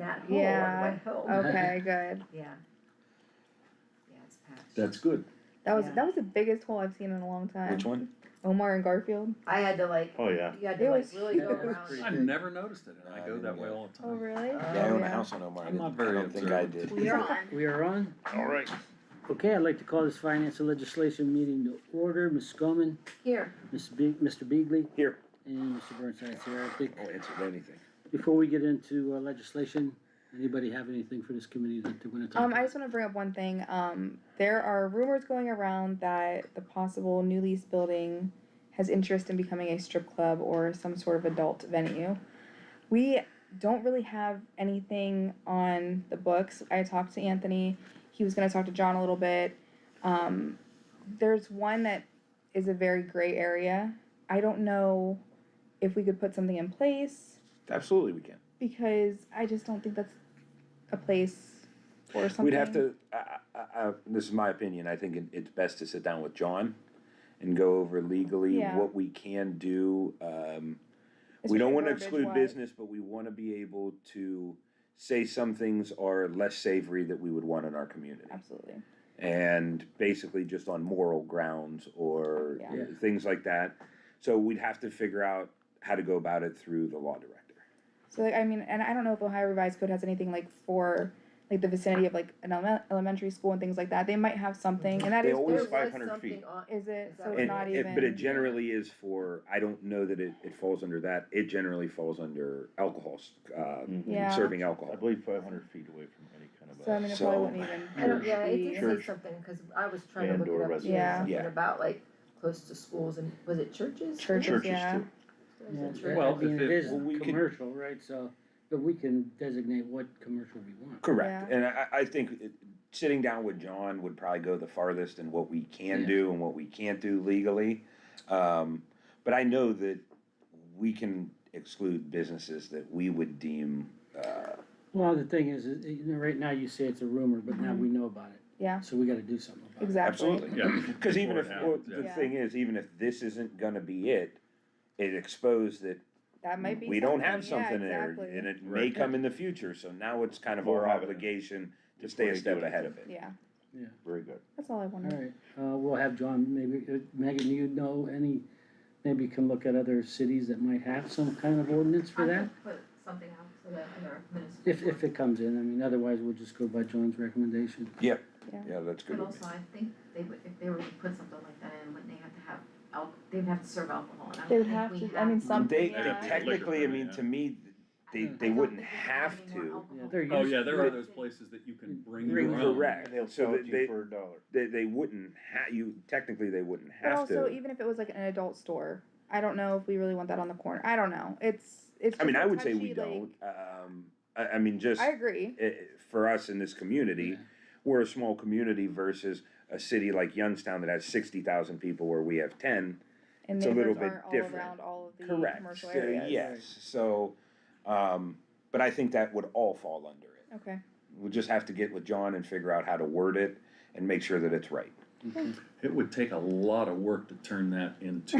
that hole on the Yeah. way home. Okay, good. Yeah. Yeah, it's patched. That's good. That was Yeah. the biggest hole I've seen in a long time. Which one? Omar and Garfield. I had to like, Oh, yeah. you had It to like was really go huge. around. I never noticed it, and I I go didn't that way either. all the Oh, time. really? Yeah, I own a yeah. house on Omar. I'm not very I don't think I observant. did. We are on. We are on. All right. Okay, I'd like to call this finance and legislation meeting to order. Ms. Scoman, Here. Mr. Beagley, Here. and Mr. Burnside's here. I think I'll answer anything. before we get into legislation, anybody have anything for this committee that they want to talk about? I just want to bring up one thing. There are rumors going around that the possible new lease building has interest in becoming a strip club or some sort of adult venue. We don't really have anything on the books. I talked to Anthony. He was going to talk to John a little bit. There's one that is a very gray area. I don't know if we could put something in place Absolutely, we can. because I just don't think that's a place for something. We'd have to, this is my opinion, I think it's best to sit down with John and go over legally Yeah. what we can do. We don't wanna exclude business, but we wanna be able to say some things are less savory that we would want in our community. Absolutely. And basically just on moral grounds or Yeah. things like that. So we'd have to figure out how to go about it through the law director. So like, I mean, and I don't know if Ohio Revised Code has anything like for like the vicinity of like an elementary school and things like that. They might have something, and that They is always There was 500 feet. something on- is it? Is that So what it's not even. But it generally is for, I don't know that it falls under that, it generally falls under alcohol, Yeah. serving I alcohol. believe 500 feet away from any kind of So I mean, it probably wouldn't even. I don't, yeah, it be- did say Church. something, cause I was trying to look And/or it up too, residential. something Yeah. about like close to schools and, was it churches? Churches, Churches yeah. too. Was Yeah, it churches? Well, I mean, if it it- is well, we could- commercial, right, so, but we can designate what commercial we want. Correct, Yeah. and I think sitting down with John would probably go the farthest in what we can Yeah. do and what we can't do legally. But I know that we can exclude businesses that we would deem, Well, the thing is, you know, right now you say it's a rumor, but now we know about it, Yeah, so we gotta do something about it. exactly. absolutely. Yeah. Cause even before if, it well, happens, the yeah. thing is, even if this isn't gonna be it, it exposed that That might be. we don't have something yeah, there, exactly. and it may Right. come in the future, so now it's kind of More our evidence obligation to before stay a you do step ahead anything. of it. Yeah, Very good. that's all I wanted. All right, we'll have John, maybe, Megan, you know any, maybe you can look at other cities that might have some kind of ordinance for that? Put something out so that their If it comes in, I mean, otherwise we'll just go by John's recommendation. Yeah, Yeah. yeah, that's good. But with me. also, I think they would, if they were to put something like that in, wouldn't they have to have they would have to serve alcohol, and I They don't would think have we to. have. I mean, something. They Yeah. technically, I mean, Yeah. to me, they I don't wouldn't think we have any more to. alcohol. Yeah, they're Oh, used- yeah, there are those places that you can bring Bring your your own. Correct. They'll So sell it to they- you for $1. They wouldn't technically they wouldn't But have also, to. even if it was like an adult store, I don't know if we really want that on the corner. I don't know. It's. I mean, just I a would say we touchy, don't. I mean, just I agree. for us in this community, Yeah. we're a small community versus a city like Youngstown that has 60,000 people where we have 10. And It's a little neighbors bit aren't all different. around all of the Correct. commercial So, areas. yes. So, but I think that would all fall under it. Okay. We'll just have to get with John and figure out how to word it and make sure that it's right. It would take a lot of work to turn that into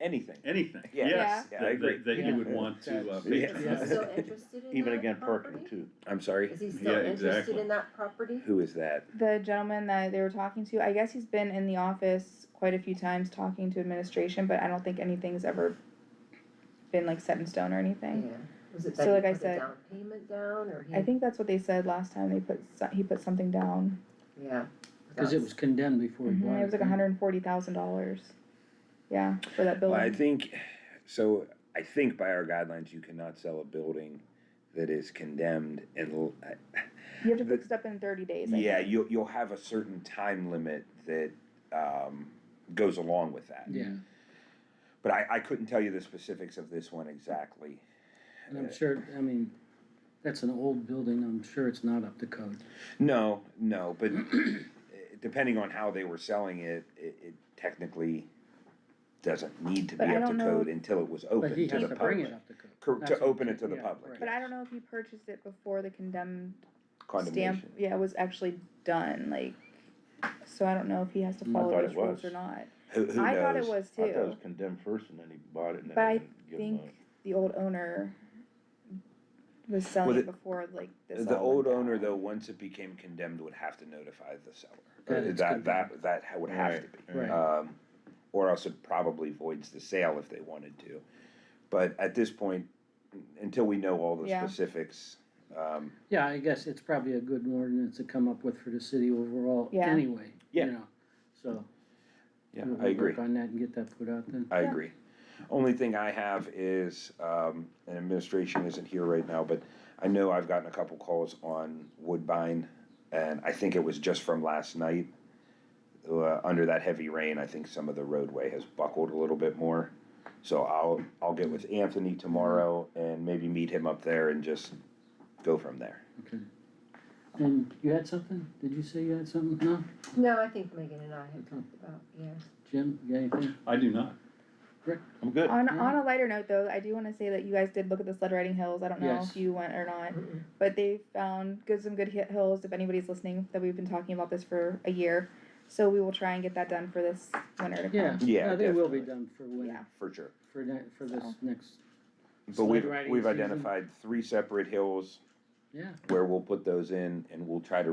Anything. anything, Yeah. yes, Yeah, I agree. that you would want to Yeah. patronize. Is he still interested in Even that again, parking property? too. I'm sorry. Is he still Yeah, interested exactly. in that property? Who is that? The gentleman that they were talking to, I guess he's been in the office quite a few times talking to administration, but I don't think anything's ever been like set in stone or anything. Yeah, was it So, that like I he put the said- down payment down, or he? I think that's what they said last time. He put something down. Yeah. Cause it was condemned before we bought It was like $140,000. Yeah, for that Well, building. I think by our guidelines, you cannot sell a building that is condemned and, You have to fix it up in 30 days. I yeah, think. you'll have a certain time limit that, goes along with that. Yeah, But I couldn't tell you the specifics of this one exactly. and I'm sure, I mean, that's an old building, I'm sure it's not up to code. No, but depending on how they were selling it, it technically doesn't need to be But I up to don't know code until it was open But he to has the to bring it public. up to code. To That's what I'm open it to saying, the yeah, public. right. But I don't know if he purchased it before the condemned stamp. Condemnation. Yeah, was actually done. Like, so I don't know if he has to I follow thought those it rules was. or not. Who knows? I thought it was I thought it too. was condemned first and then he bought it and But then I they didn't give him think the old owner was selling Well, it before like this The all old went owner, down. though, once it became condemned, would have to notify the seller. That it's condemned. That would have to be. Right. Or else it probably voids the sale if they wanted to. But at this point, until we know all the Yeah. specifics, Yeah, I guess it's probably a good ordinance to come up with for the city overall Yeah. anyway, Yeah. you know, so. yeah, we'll I agree. Work on that and get that put out then. I Yeah. agree. Only thing I have is, and administration isn't here right now, but I know I've gotten a couple calls on Woodbine, and I think it was just from last night. Under that heavy rain, I think some of the roadway has buckled a little bit more. So I'll get with Anthony tomorrow and maybe meet him up there and just go from there. Okay. And you had something? Did you say you had something? No? No, I think Megan and I had talked about, yeah. Jim, you got anything? I do not. I'm good. On a lighter note though, I do wanna say that you guys did look at the sled riding hills, I don't know Yes. if you went or not, Mm-mm. but they found some good hills, if anybody's listening, that we've been talking about this for a year. So we will try and get that done for this winter to come. Yeah. Yeah, They will be definitely. done for winter, Yeah. For sure. for this So. next, But Sled riding we've season. identified 3 separate hills yeah, where we'll put those in, and we'll try to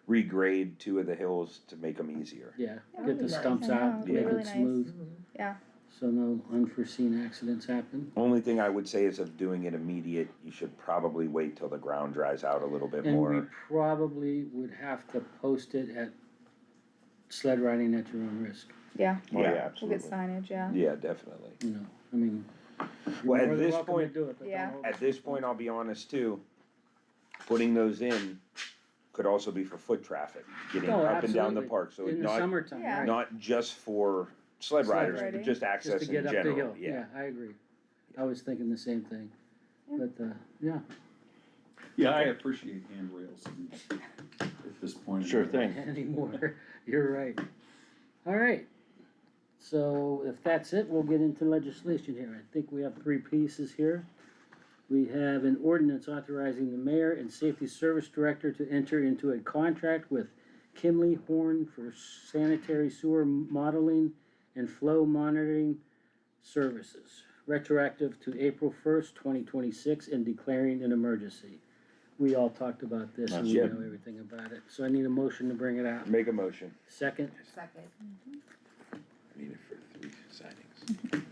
regrade 2 of the hills to make them easier. yeah. That would Get be the nice. stumps I know, out, it'd be make really it nice. smooth, Mhm. Yeah, so no unforeseen accidents happen. Only thing I would say is of doing it immediate, you should probably wait till the ground dries out a little bit And we more. probably would have to post it at sled riding at your own risk, yeah, Oh, yeah, we'll absolutely. get signage, yeah. Yeah, definitely. you know, I mean. Well, you're at more than this welcome to point- do it, but don't Yeah. over- At this point, I'll be honest too, putting those in could also be for foot traffic, getting Oh, up and down the absolutely. park, so In the not, summertime, Yeah. right. not just for sled Sled riders, riding. but just Just access to in get up the general, hill, yeah. yeah, I agree. I was thinking the same thing, but, yeah, Yeah, I appreciate handrails at this point. Sure thing. anymore, you're right. All right, so if that's it, we'll get into legislation here. I think we have 3 pieces here. We have an ordinance authorizing the mayor and safety service director to enter into a contract with Kimley Horn for sanitary sewer modeling and flow monitoring services, retroactive to April 1st, 2026, and declaring an emergency. We all talked about this and we Yep. know everything about it, so I need a motion to bring it out. Make a motion. Second, Second. I need it for 3 signings.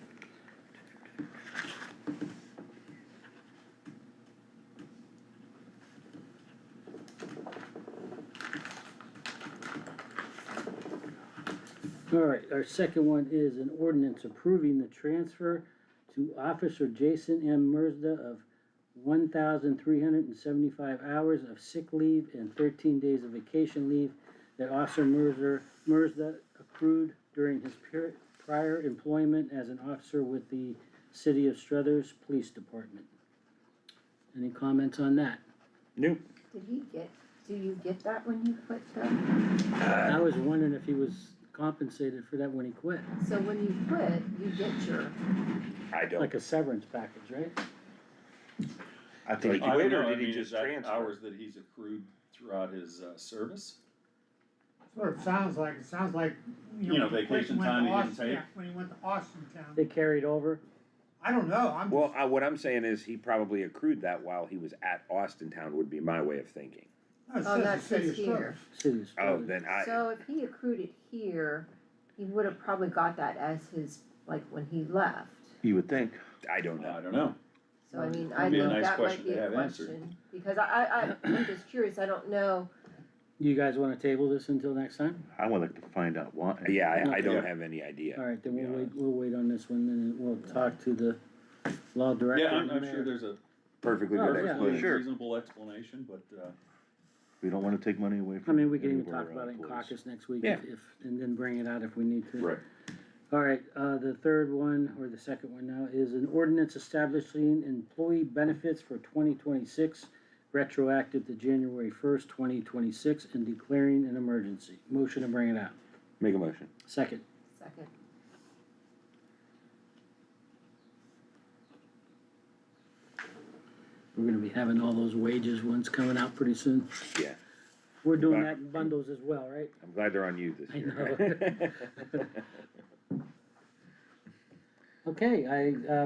all right, our second one is an ordinance approving the transfer to Officer Jason M. Merzda of 1,375 hours of sick leave and 13 days of vacation leave that Officer Merzda accrued during his prior employment as an officer with the City of Struthers Police Department. Any comments on that? Nope. Do you get that when you quit though? I was wondering if he was compensated for that when he quit, So when you quit, you get your, I don't. like a severance package, right? I Did he think, I quit don't or know, did he I mean, just is that transfer? hours that he's accrued throughout his, service? That's what it sounds like. It sounds like, You you know, know. when vacation went to time he didn't Austin- take. Yeah, when he went to Austintown. They carried over? I don't know, I'm Well, just, what I'm saying is he probably accrued that while he was at Austintown would be my way of thinking. no, it oh, says that the city says of here. Struthers. City of Oh, Struthers. then So if he accrued it here, he would have probably got that as his, like, when he left. you would think. I don't know. I don't know. So I mean, I That'd be a think nice that question might be to a have answered. question, because I'm just curious, I don't know. You guys wanna table this until next time? I would like to find out why. Yeah, I Okay. don't have any idea. Alright, then to be we'll wait on this one, and then we'll talk to the law director. Yeah, and I'm the sure mayor. there's a Perfectly Oh, good yeah. explanation. Sure. reasonable explanation, but, We don't wanna take money away I from. mean, we can any even of our talk about it in employees. caucus next week Yeah. if, and then bring it out if we need to. right. Alright, the third one, or the second one now, is an ordinance establishing employee benefits for 2026, retroactive to January 1st, 2026, and declaring an emergency. Motion to bring it out. Make a motion. Second. Second. We're gonna be having all those wages ones coming out pretty soon. Yeah. We're doing that in bundles as well, right? I'm glad they're on you this I year. Okay,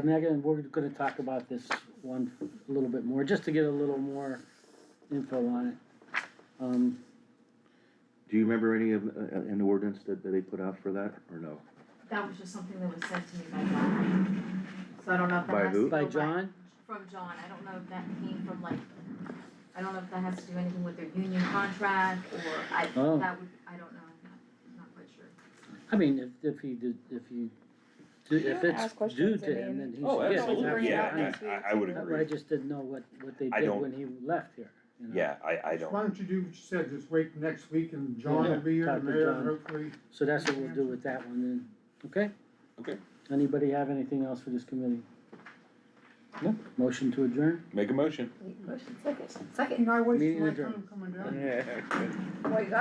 Megan, we're gonna talk about this one a little bit more, just to get a little more info on it. Do you remember any of, an ordinance that they put out for that, or no? That was just something that was sent to me by John. So I don't know if By that has who? to go By by. John? From John, I don't know if that came from like, I don't know if that has to do anything with their union contract or I, that Oh. would, I don't know, I'm not quite sure. I mean, if he did, if you, If you if wanna it's ask due questions, to I him, mean, then he Oh, should get it. absolutely. Bring it out Yeah, next week, I would too. agree. I just didn't know what they I did don't- when he left here, you know? Yeah, I Why don't, don't you do what you said, just wait next week and John will be here, talk the to mayor, John. hopefully. So that's what we'll do with that one then, okay? Okay. Anybody have anything else for this committee? No, motion to adjourn? make a motion. Motion second. You're not wasting Meeting my adjourned. time coming down. Well, you got